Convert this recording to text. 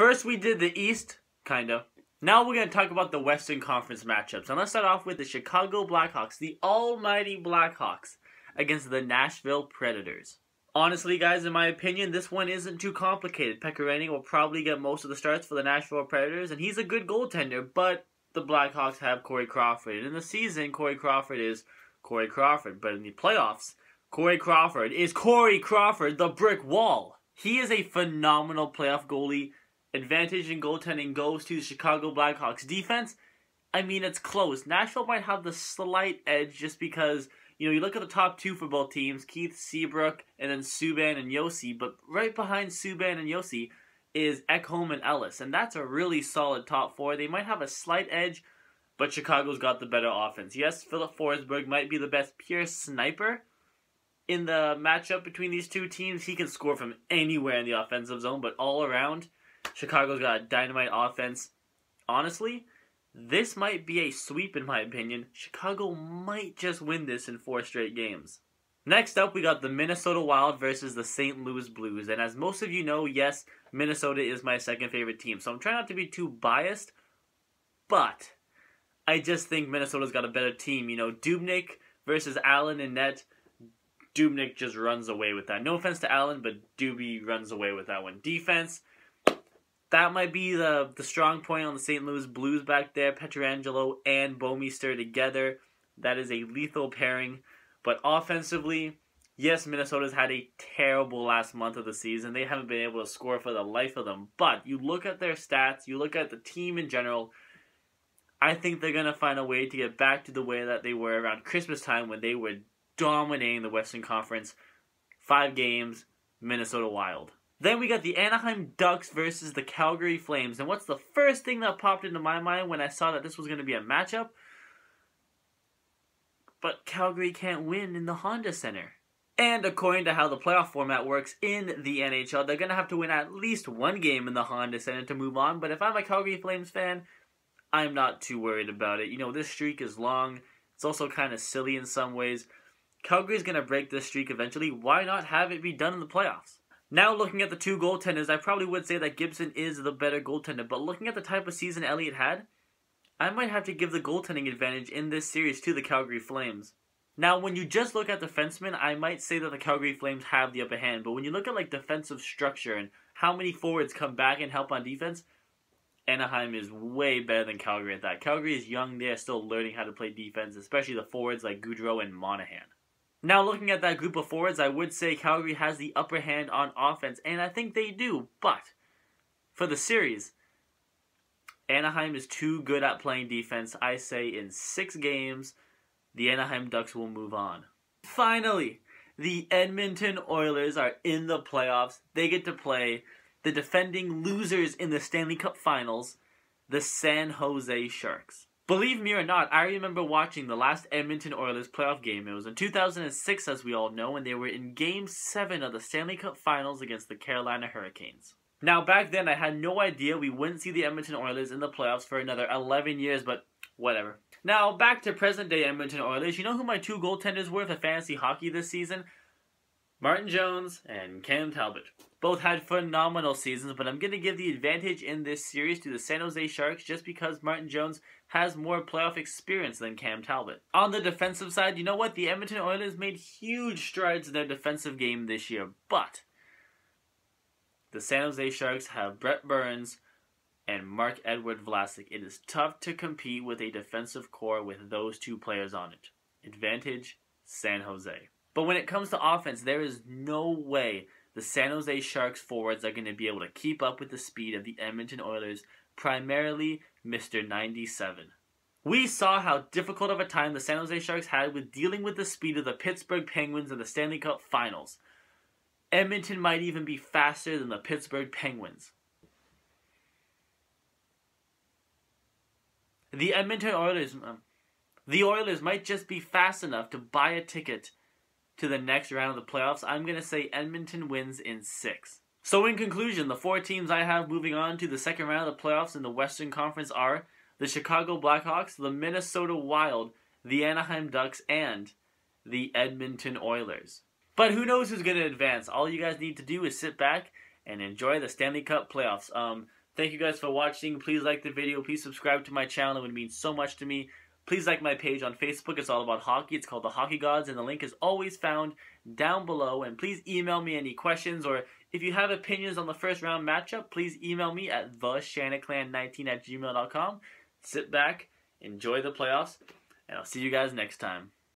First, we did the East, kinda. Now we're going to talk about the Western Conference matchups. And let's start off with the Chicago Blackhawks, the almighty Blackhawks, against the Nashville Predators. Honestly, guys, in my opinion, this one isn't too complicated. Pecorino will probably get most of the starts for the Nashville Predators, and he's a good goaltender, but the Blackhawks have Corey Crawford. And in the season, Corey Crawford is Corey Crawford, but in the playoffs, Corey Crawford is Corey Crawford, the brick wall. He is a phenomenal playoff goalie. Advantage in goaltending goes to the Chicago Blackhawks. Defense, I mean, it's close. Nashville might have the slight edge just because, you look at the top two for both teams, Keith Seabrook and then Subban and Yossi, but right behind Subban and Yossi is Ekholm and Ellis, and that's a really solid top four. They might have a slight edge, but Chicago's got the better offense. Yes, Philip Forsberg might be the best pure sniper in the matchup between these two teams. He can score from anywhere in the offensive zone, but all around, Chicago's got a dynamite offense. Honestly, this might be a sweep in my opinion. Chicago might just win this in 4 straight games. Next up, we got the Minnesota Wild versus the St. Louis Blues. And as most of you know, yes, Minnesota is my second favorite team. So I'm trying not to be too biased, but I just think Minnesota's got a better team. Dubnyk versus Allen and net. Dubnyk just runs away with that. No offense to Allen, but Doobie runs away with that one. Defense, that might be the strong point on the St. Louis Blues back there. Pietrangelo and Bouwmeester together. That is a lethal pairing. But offensively, yes, Minnesota's had a terrible last month of the season. They haven't been able to score for the life of them. But you look at their stats, you look at the team in general, I think they're going to find a way to get back to the way that they were around Christmas time when they were dominating the Western Conference. 5 games, Minnesota Wild. Then we got the Anaheim Ducks versus the Calgary Flames. And what's the first thing that popped into my mind when I saw that this was going to be a matchup? But Calgary can't win in the Honda Center. And according to how the playoff format works in the NHL, they're going to have to win at least 1 game in the Honda Center to move on. But if I'm a Calgary Flames fan, I'm not too worried about it. This streak is long. It's also kind of silly in some ways. Calgary's going to break this streak eventually. Why not have it be done in the playoffs? Now looking at the 2 goaltenders, I probably would say that Gibson is the better goaltender. But looking at the type of season Elliott had, I might have to give the goaltending advantage in this series to the Calgary Flames. Now, when you just look at defensemen, I might say that the Calgary Flames have the upper hand. But when you look at defensive structure and how many forwards come back and help on defense, Anaheim is way better than Calgary at that. Calgary is young. They are still learning how to play defense, especially the forwards like Goudreau and Monahan. Now, looking at that group of forwards, I would say Calgary has the upper hand on offense, and I think they do. But for the series, Anaheim is too good at playing defense. I say in 6 games, the Anaheim Ducks will move on. Finally, the Edmonton Oilers are in the playoffs. They get to play the defending losers in the Stanley Cup Finals, the San Jose Sharks. Believe me or not, I remember watching the last Edmonton Oilers playoff game. It was in 2006, as we all know, and they were in Game 7 of the Stanley Cup Finals against the Carolina Hurricanes. Now, back then, I had no idea we wouldn't see the Edmonton Oilers in the playoffs for another 11 years, but whatever. Now, back to present-day Edmonton Oilers. You know who my 2 goaltenders were for fantasy hockey this season? Martin Jones and Cam Talbot. Both had phenomenal seasons, but I'm going to give the advantage in this series to the San Jose Sharks just because Martin Jones has more playoff experience than Cam Talbot. On the defensive side, you know what? The Edmonton Oilers made huge strides in their defensive game this year, but the San Jose Sharks have Brett Burns and Marc-Edouard Vlasic. It is tough to compete with a defensive core with those 2 players on it. Advantage, San Jose. But when it comes to offense, there is no way the San Jose Sharks forwards are going to be able to keep up with the speed of the Edmonton Oilers, primarily Mr. 97. We saw how difficult of a time the San Jose Sharks had with dealing with the speed of the Pittsburgh Penguins in the Stanley Cup Finals. Edmonton might even be faster than the Pittsburgh Penguins. The Oilers might just be fast enough to buy a ticket to the next round of the playoffs. I'm going to say Edmonton wins in 6. So in conclusion, the 4 teams I have moving on to the second round of the playoffs in the Western Conference are the Chicago Blackhawks, the Minnesota Wild, the Anaheim Ducks, and the Edmonton Oilers. But who knows who's going to advance? All you guys need to do is sit back and enjoy the Stanley Cup playoffs. Thank you guys for watching. Please like the video. Please subscribe to my channel. It would mean so much to me. Please like my page on Facebook. It's all about hockey. It's called The Hockey Gods, and the link is always found down below. And please email me any questions, or if you have opinions on the first round matchup, please email me at theshanaclan19@gmail.com. Sit back, enjoy the playoffs, and I'll see you guys next time.